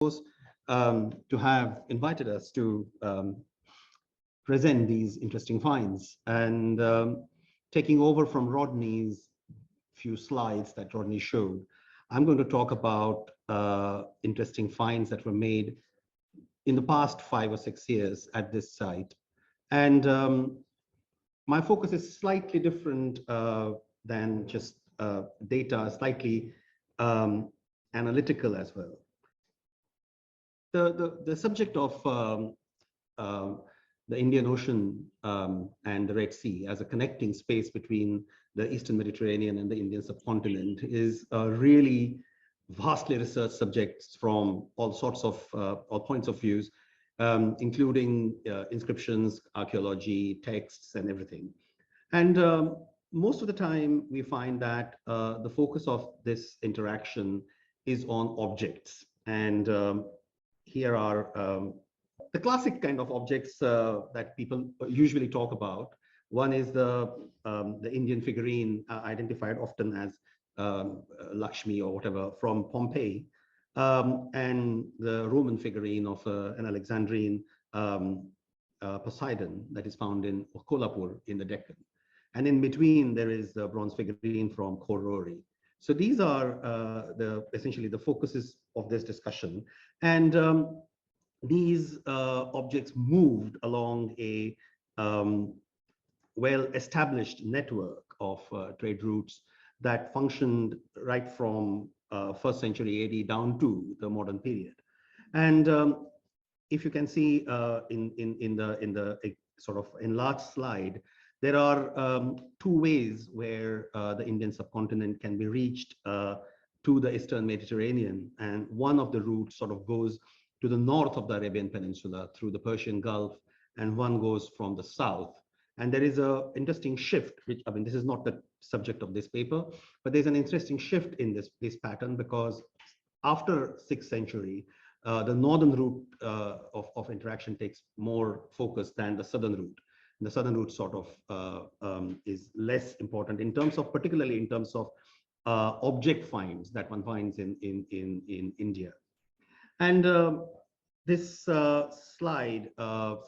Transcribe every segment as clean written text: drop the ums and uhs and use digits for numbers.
To have invited us to present these interesting finds. And taking over from Rodney's few slides that Rodney showed, I'm going to talk about interesting finds that were made in the past 5 or 6 years at this site. And my focus is slightly different than just data, slightly analytical as well. The subject of the Indian Ocean and the Red Sea as a connecting space between the Eastern Mediterranean and the Indian subcontinent is a really vastly researched subject from all sorts of all points of views, including inscriptions, archaeology, texts, and everything. And most of the time, we find that the focus of this interaction is on objects. And here are the classic kind of objects that people usually talk about. One is the Indian figurine identified often as Lakshmi or whatever from Pompeii, and the Roman figurine of an Alexandrine Poseidon that is found in Kolhapur in the Deccan. And in between, there is the bronze figurine from Korori. So these are essentially the focuses of this discussion. And these objects moved along a well-established network of trade routes that functioned right from 1st century AD down to the modern period. And if you can see in the sort of enlarged slide, there are 2 ways where the Indian subcontinent can be reached to the Eastern Mediterranean. And one of the routes sort of goes to the north of the Arabian Peninsula through the Persian Gulf, and one goes from the south. And there is an interesting shift, which, I mean, this is not the subject of this paper, but there's an interesting shift in this pattern, because after 6th century, the northern route of interaction takes more focus than the southern route. The southern route sort of is less important in terms of, particularly in terms of object finds that one finds in India. And this slide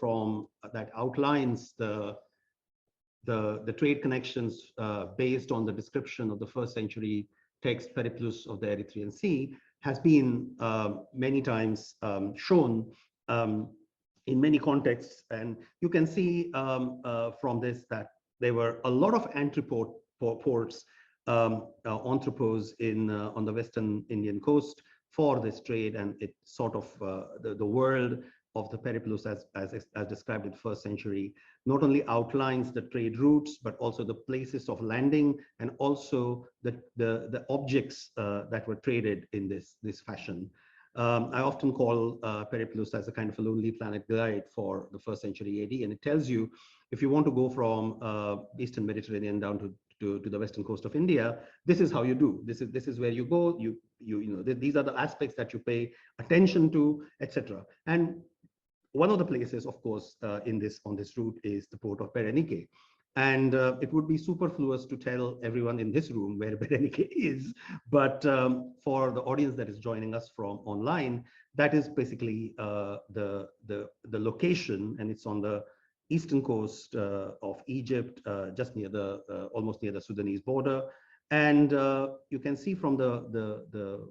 from that outlines the trade connections based on the description of the 1st century text Periplus of the Erythraean Sea has been many times shown in many contexts. And you can see from this that there were a lot of entrepot ports, entrepôts on the Western Indian coast for this trade, and it sort of the world of the Periplus as described in 1st century not only outlines the trade routes, but also the places of landing, and also the objects that were traded in this fashion. I often call Periplus as a kind of a Lonely Planet guide for the 1st century AD, and it tells you if you want to go from Eastern Mediterranean down to the western coast of India, this is how you do. This is where you go. You know these are the aspects that you pay attention to, etc. And one of the places, of course, on this route is the port of Berenike. And it would be superfluous to tell everyone in this room where Berenike is, but for the audience that is joining us from online, that is basically the location, and it's on the eastern coast of Egypt, just near almost near the Sudanese border. And you can see from the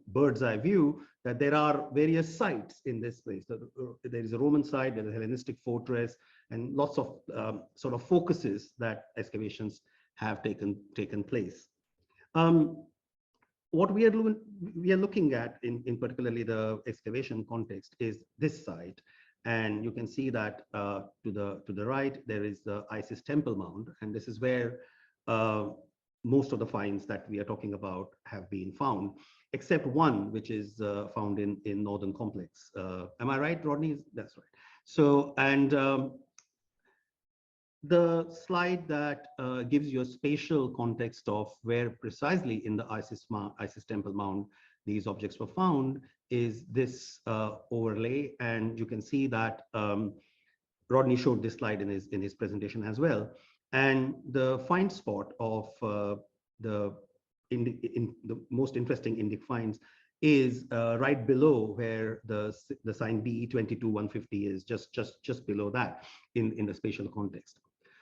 bird's eye view that there are various sites in this place. There is a Roman site, there is a Hellenistic fortress, and lots of sort of focuses that excavations have taken place. What we are looking at in particularly the excavation context is this site. And you can see that to the right, there is the Isis temple mound. And this is where most of the finds that we are talking about have been found, except one, which is found in Northern Complex. Am I right, Rodney? That's right. So, and the slide that gives you a spatial context of where precisely in the Isis temple mound these objects were found is this overlay. And you can see that Rodney showed this slide in his presentation as well. And the find spot of the most interesting Indic finds is right below where the sign BE 22150 is, just below that in the spatial context.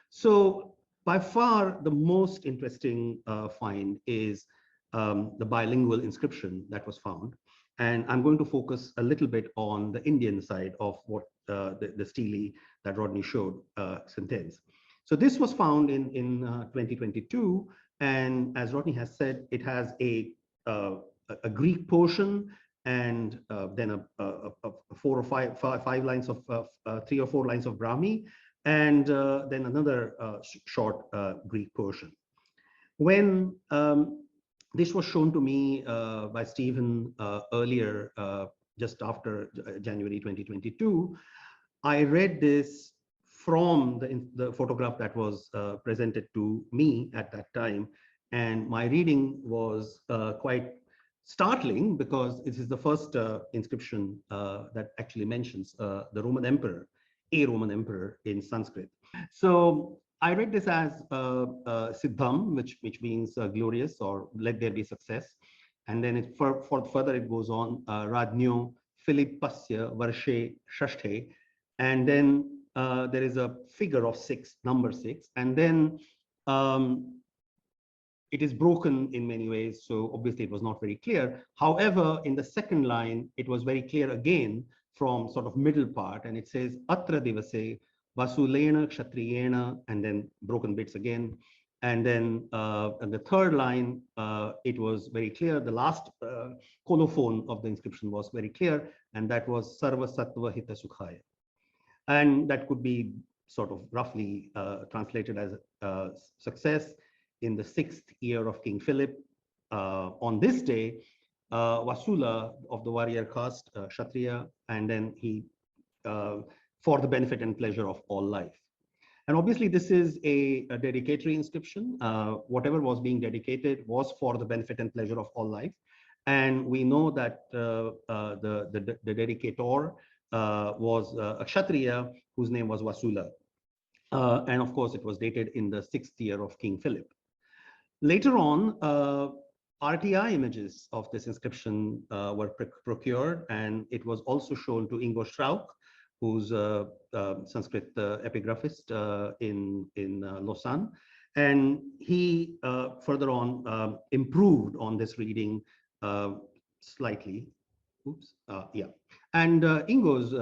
So by far the most interesting find is the bilingual inscription that was found. And I'm going to focus a little bit on the Indian side of what the stele that Rodney showed contains. So this was found in 2022. And as Rodney has said, it has a Greek portion and then five lines of 3 or 4 lines of Brahmi, and then another short Greek portion. When this was shown to me by Stephen earlier, just after January 2022, I read this from the photograph that was presented to me at that time. And my reading was quite startling, because this is the first inscription that actually mentions the Roman emperor, a Roman emperor in Sanskrit. So I read this as Siddham, which means glorious, or let there be success. And then further it goes on, Radnyo Philippasya Varshe Shashthe. And then there is a figure of 6, number 6. And then it is broken in many ways, so obviously it was not very clear. However, in the second line, it was very clear again from sort of middle part, and it says Atra Divase Vasulena Kshatriyena, and then broken bits again. And then in the third line, it was very clear. The last colophon of the inscription was very clear, and that was Sarva Sattva Hita Sukhaya. And that could be sort of roughly translated as success in the 6th year of King Philip. On this day, Vasula of the warrior caste, Kshatriya, and then he, for the benefit and pleasure of all life. And obviously this is a dedicatory inscription. Whatever was being dedicated was for the benefit and pleasure of all life. And we know that the dedicator was a Kshatriya whose name was Vasula. And of course, it was dated in the 6th year of King Philip. Later on, RTI images of this inscription were procured, and it was also shown to Ingo Strauch, who's a Sanskrit epigraphist in Lausanne. And he further on improved on this reading slightly. Oops, yeah. And Ingo's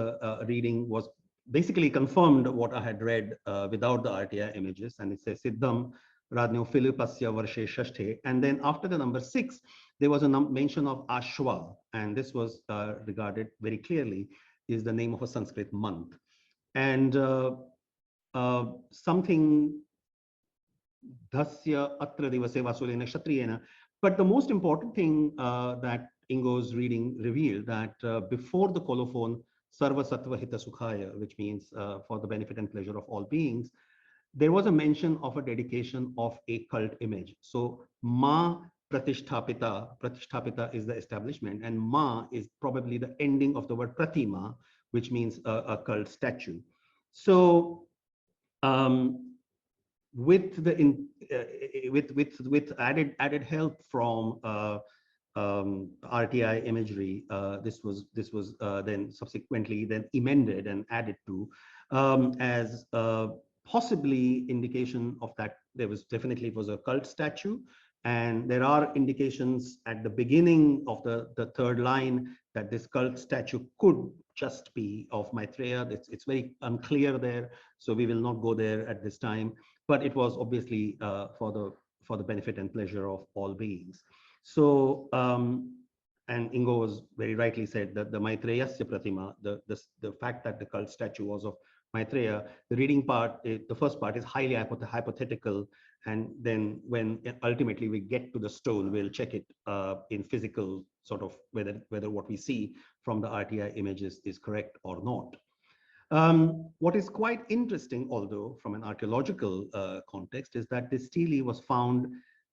reading was basically confirmed what I had read without the RTI images, and it says Siddham Radnyo Philippasya Varshe Shashthe. And then after the number 6, there was a mention of Ashwa, and this was regarded very clearly is the name of a Sanskrit month. And something Dhasya Atra Divase Vasulena Kshatriyena. But the most important thing that Ingo's reading revealed, that before the colophon Sarva Sattva Hita Sukhaya, which means for the benefit and pleasure of all beings, there was a mention of a dedication of a cult image. So Ma Pratisthapita, Pratisthapita is the establishment, and Ma is probably the ending of the word Pratima, which means a cult statue. So with the with added help from RTI imagery, this was then subsequently then amended and added to as possibly indication of that there was definitely, it was a cult statue. And there are indications at the beginning of the third line that this cult statue could just be of Maitreya. It's very unclear there, so we will not go there at this time. But it was obviously for the benefit and pleasure of all beings. So, and Ingo was very rightly said that the Maitreyasya Pratima, the fact that the cult statue was of Maitreya, the reading part, the first part is highly hypothetical. And then when ultimately we get to the stone, we'll check it in physical sort of whether what we see from the RTI images is correct or not. What is quite interesting, although from an archaeological context, is that this stele was found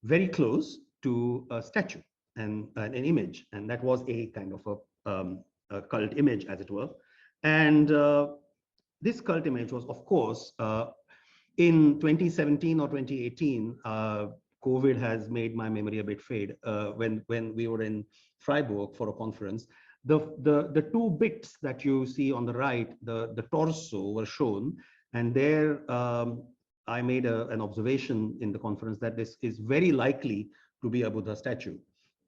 very close to a statue and an image, and that was a kind of a cult image, as it were. And this cult image was, of course, in 2017 or 2018, COVID has made my memory a bit fade. When we were in Freiburg for a conference, the two bits that you see on the right, the torso were shown, and there I made an observation in the conference that this is very likely to be a Buddha statue.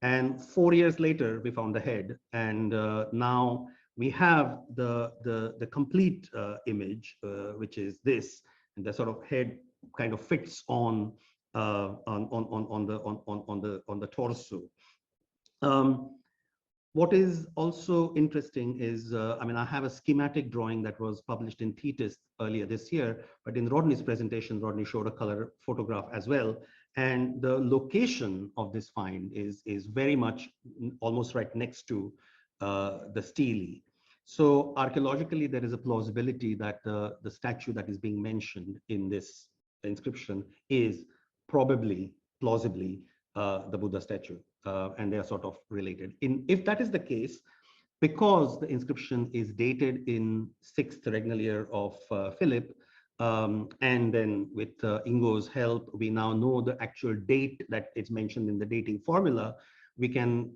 And 4 years later, we found the head, and now we have the complete image, which is this, and the sort of head kind of fits on the torso. What is also interesting is, I mean, I have a schematic drawing that was published in Thetis earlier this year, but in Rodney's presentation, Rodney showed a color photograph as well. And the location of this find is very much almost right next to the stele. So archaeologically, there is a plausibility that the statue that is being mentioned in this inscription is probably, plausibly, the Buddha statue. And they are sort of related. If that is the case, because the inscription is dated in 6th regnal year of Philip, and then with Ingo's help, we now know the actual date that is mentioned in the dating formula. We can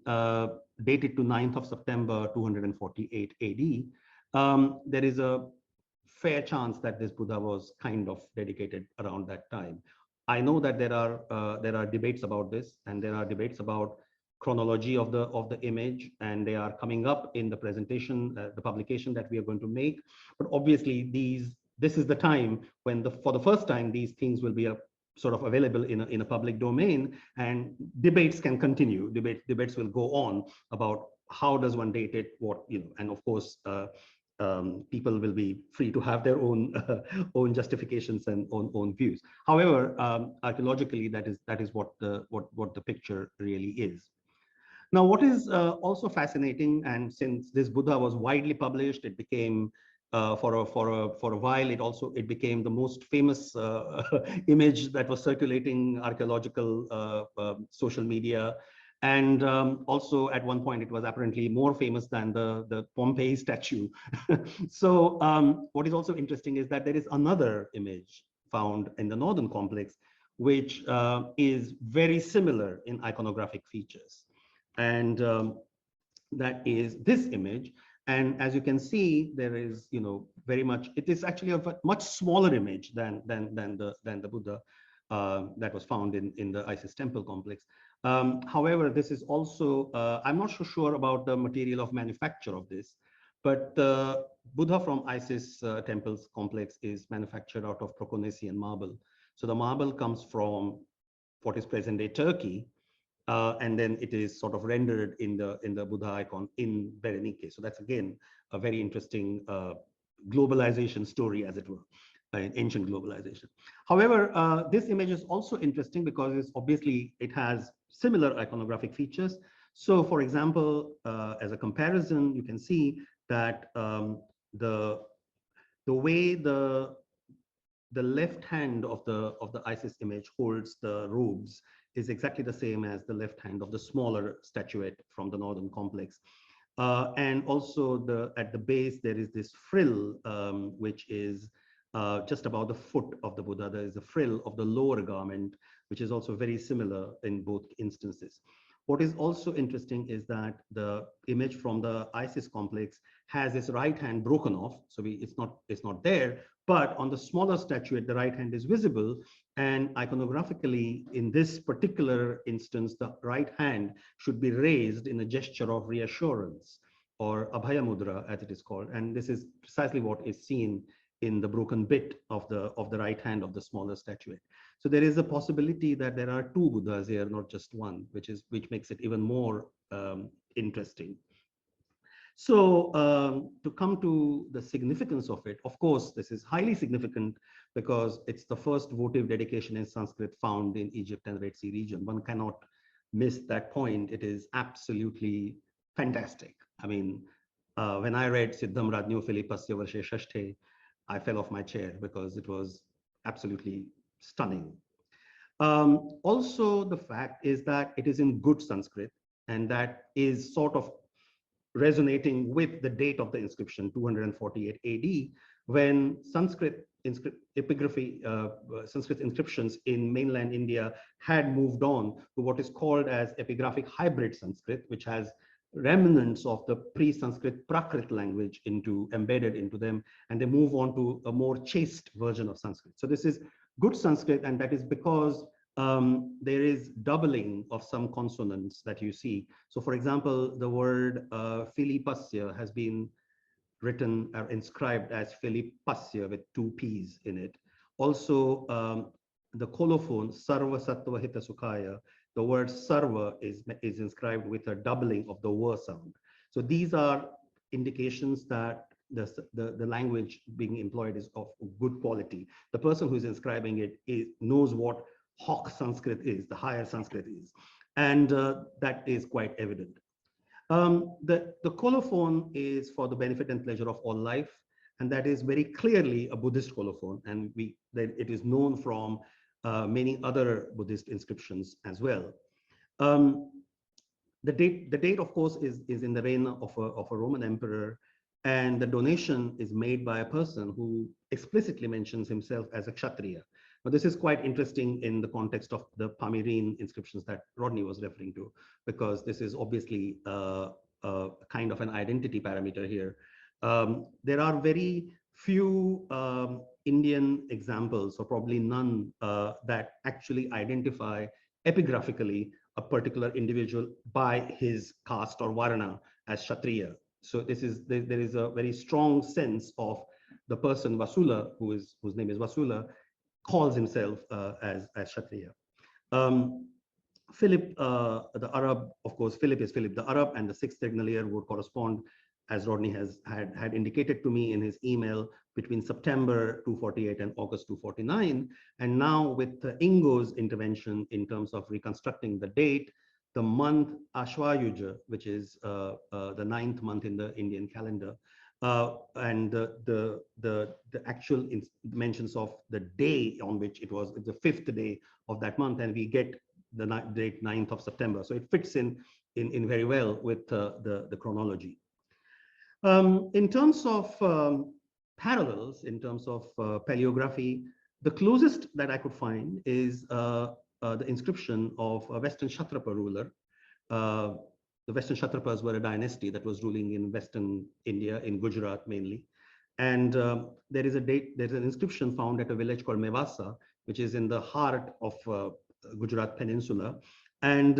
date it to 9th of September, 248 AD. There is a fair chance that this Buddha was kind of dedicated around that time. I know that there are debates about this, and there are debates about chronology of the image, and they are coming up in the presentation, the publication that we are going to make. But obviously, this is the time when for the first time these things will be sort of available in a public domain, and debates can continue. Debates will go on about how does one date it, what, you know, and of course. People will be free to have their own own justifications and own views. However, archaeologically, that is what the picture really is. Now, what is also fascinating, and since this Buddha was widely published, it became for a while. It became the most famous image that was circulating archaeological social media. And also at one point, it was apparently more famous than the Pompeii statue. So what is also interesting is that there is another image found in the northern complex, which is very similar in iconographic features. And that is this image. And as you can see, there is, you know, very much, it is actually a much smaller image than the Buddha that was found in the Isis temple complex. However, this is also, I'm not so sure about the material of manufacture of this, but the Buddha from Isis temples complex is manufactured out of Proconnesian marble. So the marble comes from what is present-day Turkey, and then it is sort of rendered in the Buddha icon in Berenike. So that's again a very interesting globalization story, as it were. Ancient globalization. However, this image is also interesting because it's obviously it has similar iconographic features. So, for example, as a comparison, you can see that the way the left hand of the Isis image holds the robes is exactly the same as the left hand of the smaller statuette from the northern complex. And also at the base there is this frill, which is just about the foot of the Buddha. There is a frill of the lower garment, which is also very similar in both instances. What is also interesting is that the image from the Isis complex has its right hand broken off, so it's not there. But on the smaller statuette, the right hand is visible, and iconographically, in this particular instance, the right hand should be raised in a gesture of reassurance, or Abhaya Mudra, as it is called. And this is precisely what is seen in the broken bit of the right hand of the smaller statuette. So there is a possibility that there are two Buddhas here, not just one, which makes it even more interesting. So to come to the significance of it, of course, this is highly significant because it's the first votive dedication in Sanskrit found in Egypt and Red Sea region. One cannot miss that point. It is absolutely fantastic. I mean, when I read Siddham Radnyo Philippasya Varshe Shashthe, I fell off my chair because it was absolutely stunning. Also, the fact is that it is in good Sanskrit, and that is sort of resonating with the date of the inscription, 248 AD, when Sanskrit epigraphy, Sanskrit inscriptions in mainland India had moved on to what is called as epigraphic hybrid Sanskrit, which has remnants of the pre-Sanskrit Prakrit language embedded into them, and they move on to a more chaste version of Sanskrit. So this is good Sanskrit, and that is because there is doubling of some consonants that you see. So for example, the word Philippasya has been written or inscribed as Philippasya with two P's in it. Also, the colophon, Sarva Sattva Hita Sukhaya, the word Sarva is inscribed with a doubling of the W sound. So these are indications that the language being employed is of good quality. The person who is inscribing it knows what Hawk Sanskrit is, the higher Sanskrit is. And that is quite evident. The colophon is for the benefit and pleasure of all life, and that is very clearly a Buddhist colophon, and it is known from many other Buddhist inscriptions as well. The date, of course, is in the reign of a Roman emperor, and the donation is made by a person who explicitly mentions himself as a Kshatriya. Now, this is quite interesting in the context of the Pamirine inscriptions that Rodney was referring to, because this is obviously a kind of an identity parameter here. There are very few Indian examples, or probably none, that actually identify epigraphically a particular individual by his caste or varna as Kshatriya. So there is a very strong sense of the person Vasula, whose name is Vasula, calls himself as Kshatriya. Philip, the Arab, of course, Philip is Philip the Arab, and the sixth signal year would correspond, as Rodney had indicated to me in his email, between September 248 and August 249. And now with Ingo's intervention in terms of reconstructing the date, the month Ashwayuja, which is the ninth month in the Indian calendar, and the actual mentions of the day on which it was, the fifth day of that month, and we get the date 9th of September. So it fits in very well with the chronology. In terms of parallels, in terms of paleography, the closest that I could find is the inscription of a Western Kshatrapa ruler. The Western Kshatrapas were a dynasty that was ruling in Western India, in Gujarat mainly. And there's an inscription found at a village called Mevasa, which is in the heart of Gujarat Peninsula. And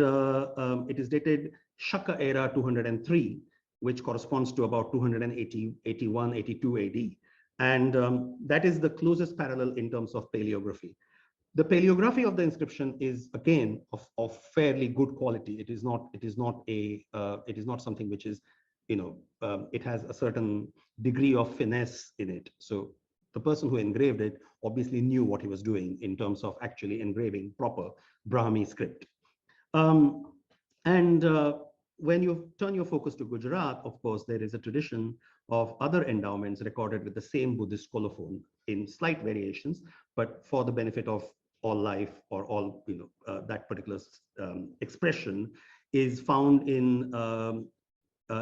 it is dated Shaka era 203, which corresponds to about 280, 81, 82 AD. And that is the closest parallel in terms of paleography. The paleography of the inscription is again of fairly good quality. It is not something which is, it has a certain degree of finesse in it. So the person who engraved it obviously knew what he was doing in terms of actually engraving proper Brahmi script. When you turn your focus to Gujarat, of course, there is a tradition of other endowments recorded with the same Buddhist colophon in slight variations, but for the benefit of all life, or all, that particular expression is found in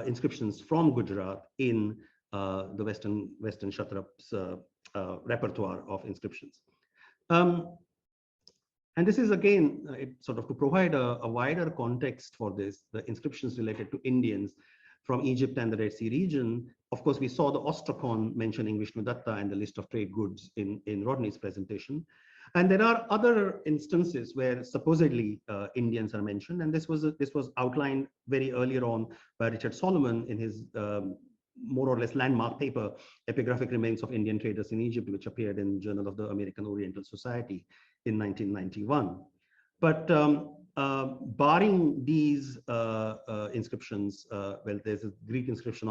inscriptions from Gujarat in the Western Kshatrapa's repertoire of inscriptions. And this is again, sort of to provide a wider context for this, the inscriptions related to Indians from Egypt and the Red Sea region. Of course, we saw the ostrakon mentioning Vishnudatta and the list of trade goods in Rodney's presentation. And there are other instances where supposedly Indians are mentioned, and this was outlined very earlier on by Richard Solomon in his more or less landmark paper, Epigraphic Remains of Indian Traders in Egypt, which appeared in Journal of the American Oriental Society in 1991. But barring these inscriptions, well, there's a Greek inscription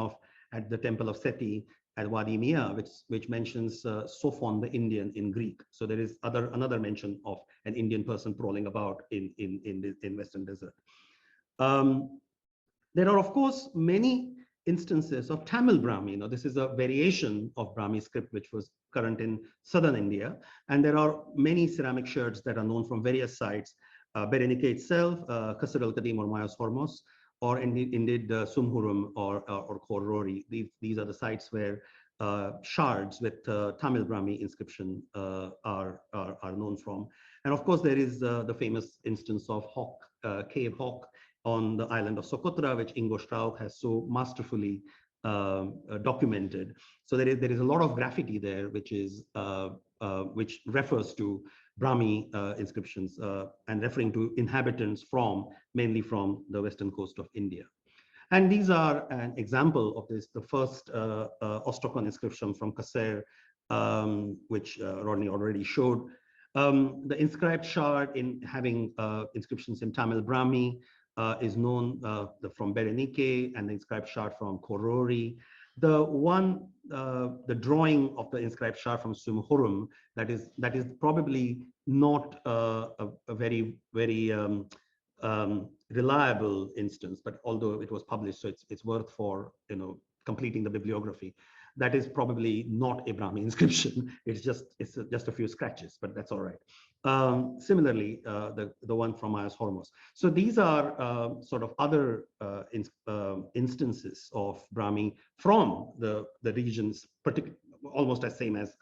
at the temple of Seti at Wadi Mia, which mentions Sophon the Indian in Greek. So there is another mention of an Indian person prowling about in Western Desert. There are, of course, many instances of Tamil Brahmi. This is a variation of Brahmi script which was current in southern India, and there are many ceramic sherds that are known from various sites. Berenike itself, Kasr al-Qadim or Mayos Hormos, or indeed Sumhurum or Khor Rori. These are the sites where shards with Tamil Brahmi inscription are known from. And of course, there is the famous instance of Hawk, cave Hawk on the island of Socotra, which Ingo Strauch has so masterfully documented. So there is a lot of graffiti there, which refers to Brahmi inscriptions and referring to inhabitants mainly from the western coast of India. And these are an example of this, the first Ostrakhan inscription from Kasser, which Rodney already showed. The inscribed shard in having inscriptions in Tamil Brahmi is known from Berenike, and the inscribed shard from Korori. The drawing of the inscribed shard from Sumhurum, that is probably not a very reliable instance, but although it was published, so it's worth for completing the bibliography. That is probably not a Brahmi inscription. It's just a few scratches, but that's all right. Similarly, the one from Ayas Hormos. So these are sort of other instances of Brahmi from the regions, almost as same as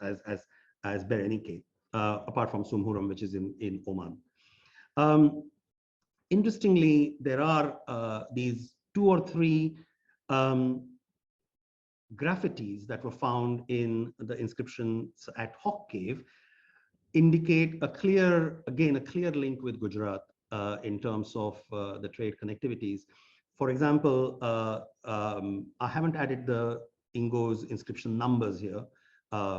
Berenike, apart from Sumhuram, which is in Oman. Interestingly, there are these 2 or 3 graffitis that were found in the inscriptions at Hawk Cave, indicate a clear link with Gujarat in terms of the trade connectivities. For example, I haven't added the Ingo's inscription numbers here,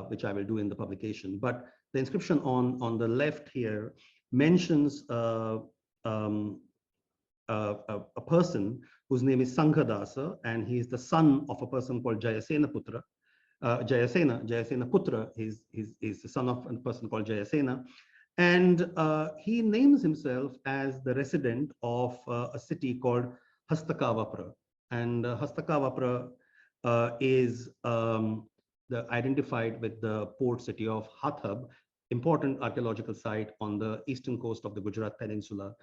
which I will do in the publication, but the inscription on the left here mentions a person whose name is Sanghadasa, and he is the son of a person called Jayasena Putra. Jayasena Putra is the son of a person called Jayasena. And he names himself as the resident of a city called Hastakavapra. And Hastakavapra is identified with the port city of Hathab, important archaeological site on the eastern coast of the Gujarat Peninsula,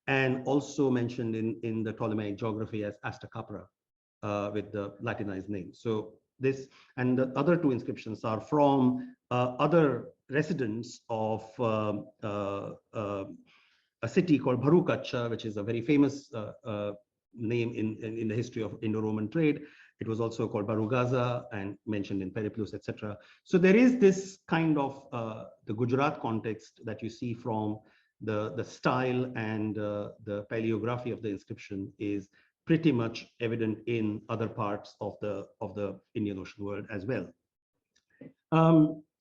and also mentioned in the Ptolemaic geography as Astakapra with the Latinized name. So this and the other 2 inscriptions are from other residents of a city called Bharukacha, which is a very famous name in the history of Indo-Roman trade. It was also called Barugaza and mentioned in Periplus, etc. So there is this kind of the Gujarat context that you see from the style and the paleography of the inscription is pretty much evident in other parts of the Indian Ocean world as well.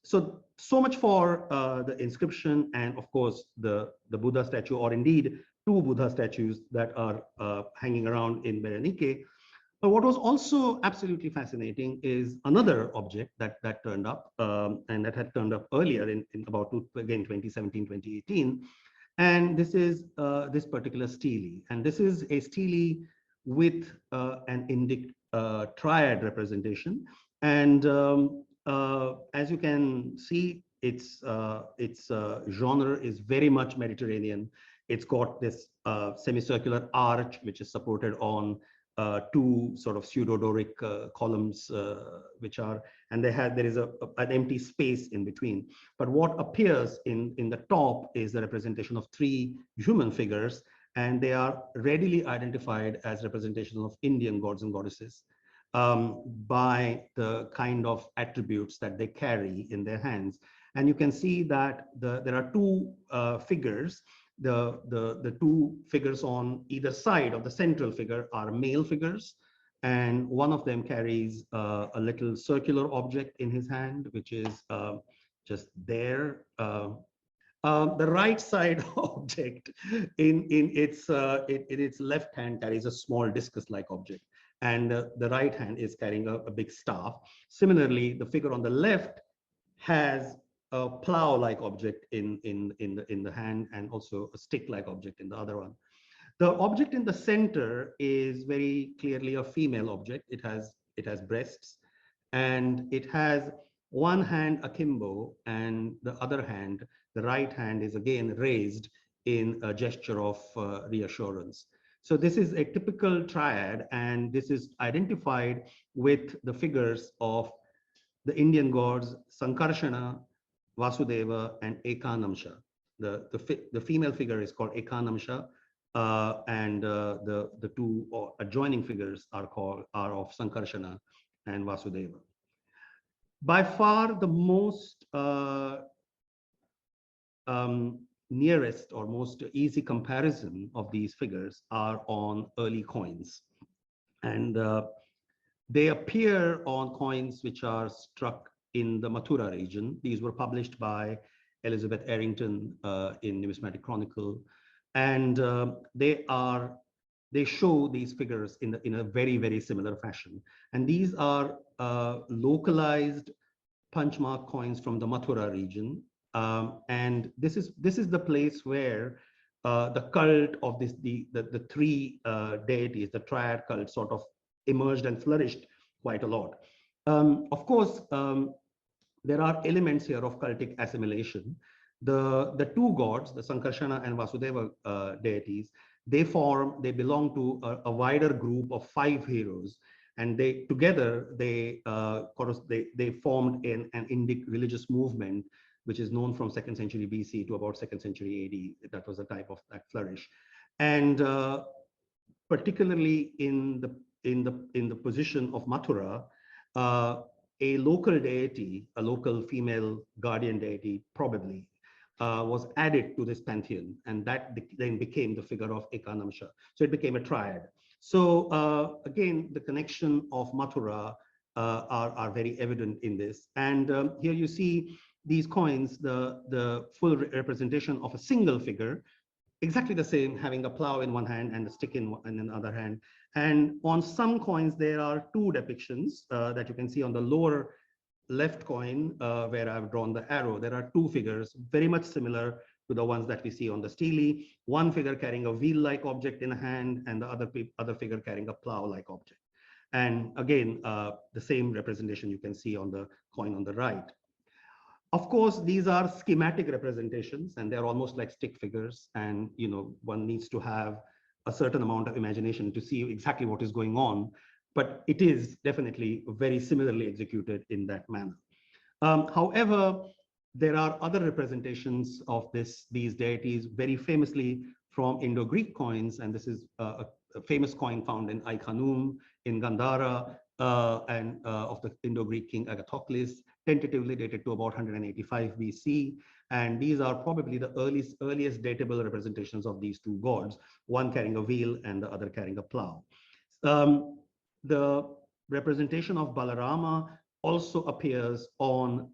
So much for the inscription, and of course the Buddha statue, or indeed 2 Buddha statues that are hanging around in Berenike. But what was also absolutely fascinating is another object that turned up, and that had turned up earlier in about 2017, 2018. And this is this particular stele. And this is a stele with an Indic Triad representation. And as you can see, its genre is very much Mediterranean. It's got this semicircular arch, which is supported on 2 sort of pseudo-Doric columns, and there is an empty space in between. But what appears in the top is the representation of 3 human figures, and they are readily identified as representations of Indian gods and goddesses by the kind of attributes that they carry in their hands. And you can see that there are 2 figures. The 2 figures on either side of the central figure are male figures, and one of them carries a little circular object in his hand, which is just there. The right side object in its left hand carries a small discus-like object, and the right hand is carrying a big staff. Similarly, the figure on the left has a plow-like object in the hand, and also a stick-like object in the other one. The object in the center is very clearly a female object. It has breasts, and it has one hand akimbo, and the other hand, the right hand, is again raised in a gesture of reassurance. So this is a typical triad, and this is identified with the figures of the Indian gods Sankarshana, Vasudeva, and Ekanamsha. The female figure is called Ekanamsha, and the two adjoining figures are of Sankarshana and Vasudeva. By far the most nearest or most easy comparison of these figures are on early coins, and they appear on coins which are struck in the Mathura region. These were published by Elizabeth Errington in Numismatic Chronicle, and they show these figures in a very, very similar fashion. And these are localized punchmark coins from the Mathura region, and this is the place where the cult of the three deities, the triad cult, sort of emerged and flourished quite a lot. Of course, there are elements here of cultic assimilation. The two gods, the Sankarshana and Vasudeva deities, they belong to a wider group of 5 heroes, and they together they formed an Indic religious movement, which is known from 2nd century BC to about 2nd century AD. That was a type of that flourish, and particularly in the position of Mathura, a local deity, a local female guardian deity, probably was added to this pantheon, and that then became the figure of Ekanamsha. So it became a triad. So again, the connection of Mathura are very evident in this. And here you see these coins, the full representation of a single figure, exactly the same, having a plow in one hand and a stick in another hand. And on some coins, there are 2 depictions that you can see on the lower left coin, where I've drawn the arrow. There are 2 figures very much similar to the ones that we see on the stele. One figure carrying a wheel-like object in a hand, and the other figure carrying a plow-like object. And again, the same representation you can see on the coin on the right. Of course, these are schematic representations, and they're almost like stick figures. And one needs to have a certain amount of imagination to see exactly what is going on. But it is definitely very similarly executed in that manner. However, there are other representations of these deities, very famously from Indo-Greek coins, and this is a famous coin found in Ai-Khanum in Gandhara, and of the Indo-Greek king Agathocles, tentatively dated to about 185 BC. And these are probably the earliest datable representations of these 2 gods, one carrying a wheel and the other carrying a plow. The representation of Balarama also appears on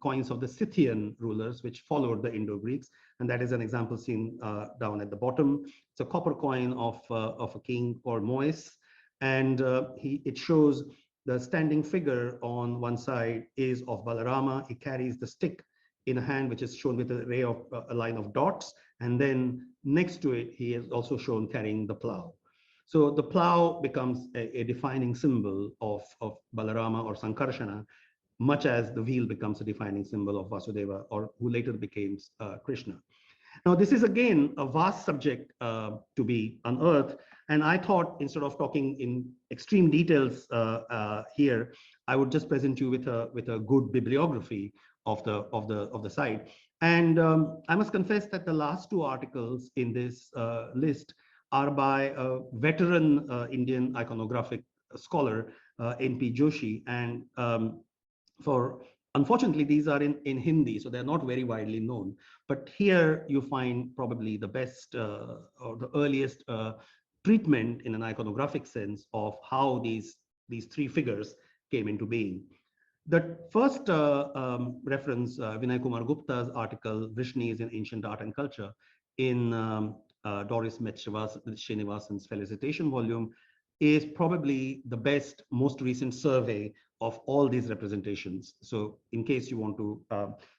coins of the Scythian rulers, which followed the Indo-Greeks, and that is an example seen down at the bottom. It's a copper coin of a king called Mois, and it shows the standing figure on one side is of Balarama. He carries the stick in a hand, which is shown with a line of dots, and then next to it, he is also shown carrying the plow. So the plow becomes a defining symbol of Balarama or Sankarshana, much as the wheel becomes a defining symbol of Vasudeva, or who later became Krishna. Now, this is again a vast subject to be unearthed, and I thought instead of talking in extreme details here, I would just present you with a good bibliography of the site. And I must confess that the last 2 articles in this list are by a veteran Indian iconographic scholar, N.P. Joshi, and unfortunately, these are in Hindi, so they're not very widely known. But here you find probably the best or the earliest treatment in an iconographic sense of how these 3 figures came into being. The first reference, Vinay Kumar Gupta's article, Vrishnis in Ancient Art and Culture, in Doris Srinivasan's Felicitation volume, is probably the best, most recent survey of all these representations. So in case you want to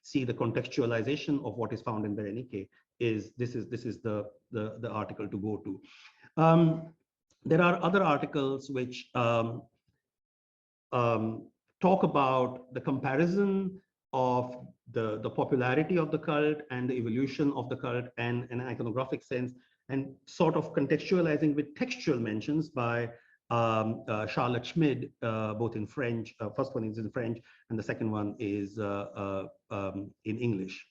see the contextualization of what is found in Berenike, this is the article to go to. There are other articles which talk about the comparison of the popularity of the cult and the evolution of the cult and in an iconographic sense, and sort of contextualizing with textual mentions by Charlotte Schmid, both in French. First one is in French, and the second one is in English.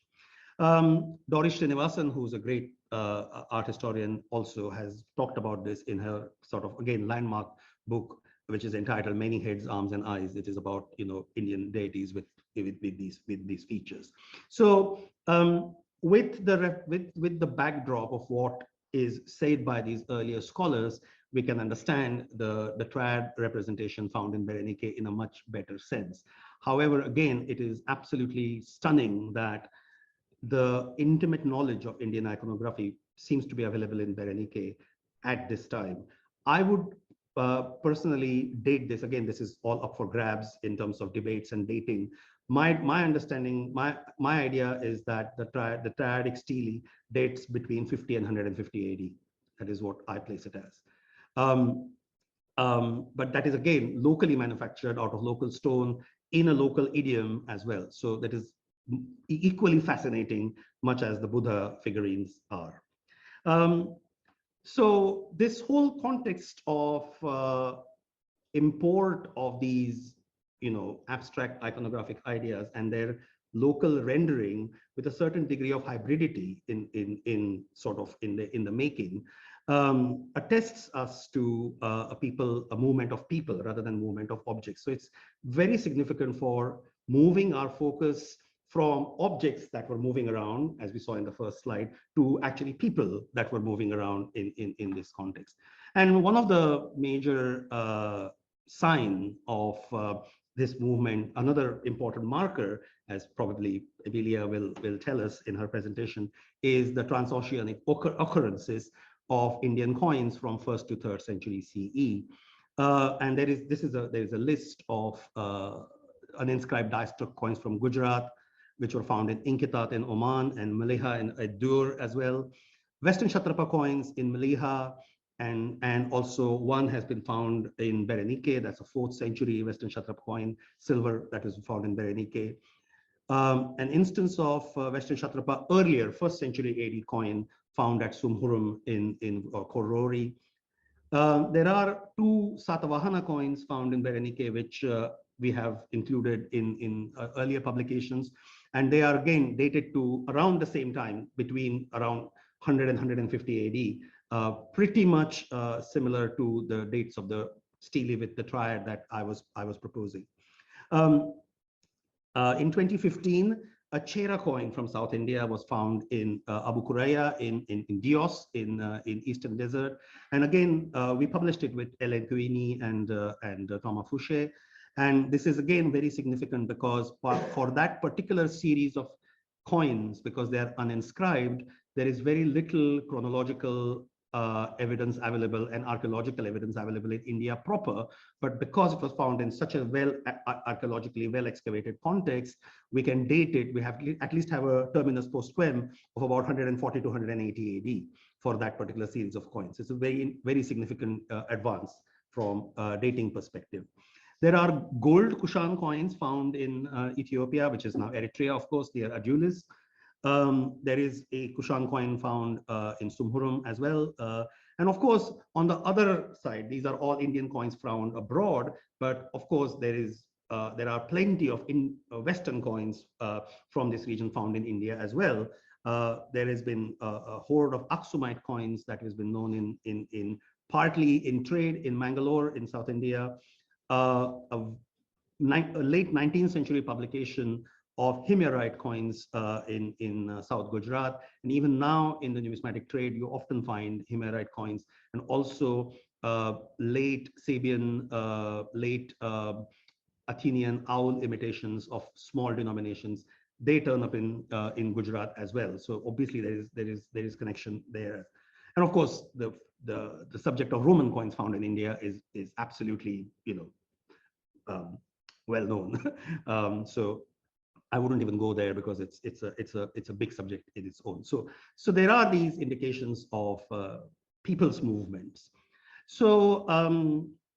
Doris Srinivasan, who's a great art historian, also has talked about this in her sort of, again, landmark book, which is entitled Many Heads, Arms, and Eyes. It is about, Indian deities with these features. So with the backdrop of what is said by these earlier scholars, we can understand the triad representation found in Berenike in a much better sense. However, again, it is absolutely stunning that the intimate knowledge of Indian iconography seems to be available in Berenike at this time. I would personally date this. Again, this is all up for grabs in terms of debates and dating. My understanding, my idea is that the triadic stele dates between 50 and 150 AD. That is what I place it as. But that is, again, locally manufactured out of local stone in a local idiom as well. So that is equally fascinating, much as the Buddha figurines are. So this whole context of import of these, abstract iconographic ideas and their local rendering with a certain degree of hybridity in the making attests us to a movement of people rather than movement of objects. So it's very significant for moving our focus from objects that were moving around, as we saw in the first slide, to actually people that were moving around in this context. And one of the major sign of this movement, another important marker, as probably Emilia will tell us in her presentation, is the transoceanic occurrences of Indian coins from 1st to 3rd century CE. And there is a list of uninscribed die-struck coins from Gujarat, which were found in Inkitat in Oman and Maliha in Adur as well. Western Kshatrapa coins in Maliha, and also one has been found in Berenike. That's a 4th century Western Kshatrapa coin, silver, that is found in Berenike. An instance of Western Kshatrapa earlier, 1st century AD coin found at Sumhurum in Korori. There are 2 Satavahana coins found in Berenike, which we have included in earlier publications. And they are again dated to around the same time, between around 100 and 150 AD, pretty much similar to the dates of the stele with the triad that I was proposing. In 2015, a Chera coin from South India was found in Abu Kuraya in Dios in Eastern Desert. And again, we published it with Hélène Cuini and Thomas Fouché. And this is again very significant because for that particular series of coins, because they are uninscribed, there is very little chronological evidence available and archaeological evidence available in India proper. But because it was found in such a archaeologically well excavated context, we can date it. We have at least have a terminus postquem of about 140 to 180 AD for that particular series of coins. It's a very, very significant advance from a dating perspective. There are gold Kushan coins found in Ethiopia, which is now Eritrea, of course, they are Adulis. There is a Kushan coin found in Sumhurum as well. And of course, on the other side, these are all Indian coins found abroad, but of course, there are plenty of Western coins from this region found in India as well. There has been a hoard of Aksumite coins that has been known in partly in trade in Mangalore in South India. A late 19th century publication of Himyarite coins in South Gujarat. And even now in the numismatic trade, you often find Himyarite coins, and also late Sabian, late Athenian owl imitations of small denominations. They turn up in Gujarat as well. So obviously there is connection there. And of course, the subject of Roman coins found in India is absolutely, well known. So I wouldn't even go there because it's a big subject in its own. So there are these indications of people's movements. So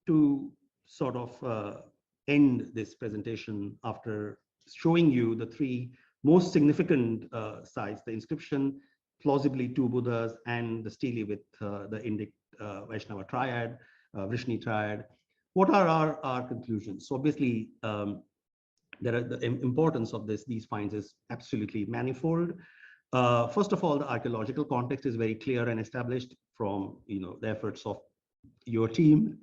to sort of end this presentation after showing you the 3 most significant sites: the inscription, plausibly 2 Buddhas, and the stele with the Indic Vaishnava triad. Vrishni Triad. What are our conclusions? So obviously, the importance of these finds is absolutely manifold. First of all, the archaeological context is very clear and established from the efforts of your team.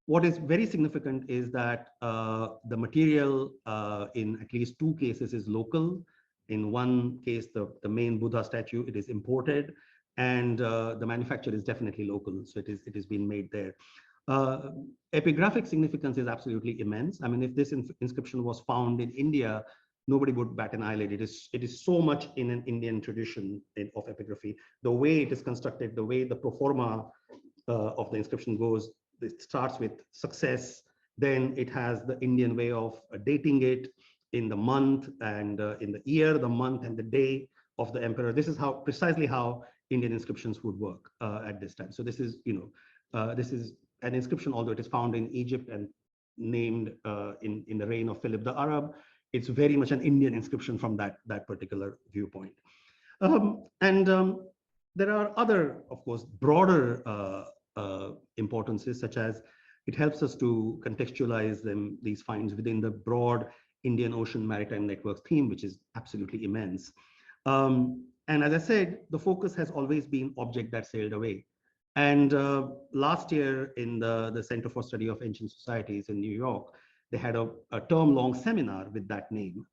What is very significant is that the material in at least 2 cases is local. In one case, the main Buddha statue, it is imported, and the manufacture is definitely local, so it is being made there. Epigraphic significance is absolutely immense. I mean, if this inscription was found in India, nobody would bat an eyelid. It is so much in an Indian tradition of epigraphy. The way it is constructed, the way the pro forma of the inscription goes, it starts with success, then it has the Indian way of dating it in the month and in the year, the month and the day of the emperor. This is precisely how Indian inscriptions would work at this time. So this is, this is an inscription, although it is found in Egypt and named in the reign of Philip the Arab. It's very much an Indian inscription from that particular viewpoint. There are other, of course, broader importances, such as it helps us to contextualize these finds within the broad Indian Ocean Maritime Network theme, which is absolutely immense. And as I said, the focus has always been object that sailed away. And last year in the Center for Study of Ancient Societies in New York, they had a term-long seminar with that name,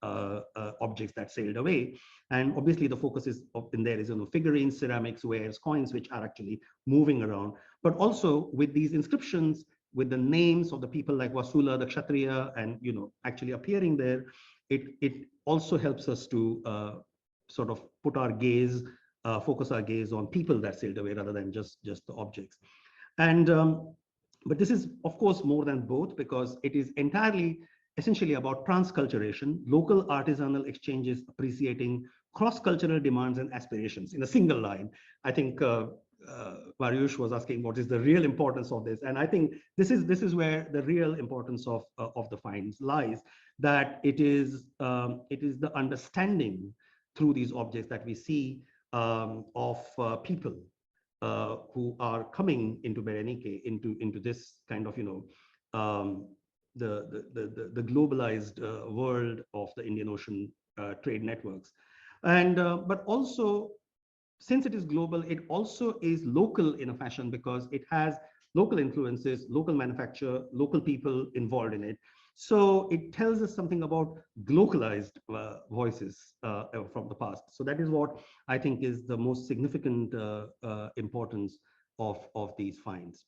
Objects That Sailed Away. And obviously the focus is in there is figurines, ceramics, wares, coins, which are actually moving around. But also with these inscriptions, with the names of the people like Vasula, the Kshatriya, and actually appearing there, it also helps us to sort of put our gaze, focus our gaze on people that sailed away rather than just the objects. And but this is, of course, more than both, because it is entirely, essentially about transculturation, local artisanal exchanges appreciating cross-cultural demands and aspirations in a single line. I think Mariusz was asking what is the real importance of this, and I think this is where the real importance of the finds lies. That it is the understanding through these objects that we see of people who are coming into Berenike, into this kind of the globalized world of the Indian Ocean trade networks, and but also, since it is global, it also is local in a fashion, because it has local influences, local manufacture, local people involved in it. So it tells us something about globalized voices from the past. So that is what I think is the most significant importance of these finds.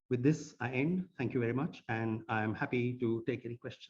With this, I end. Thank you very much. And I'm happy to take any questions.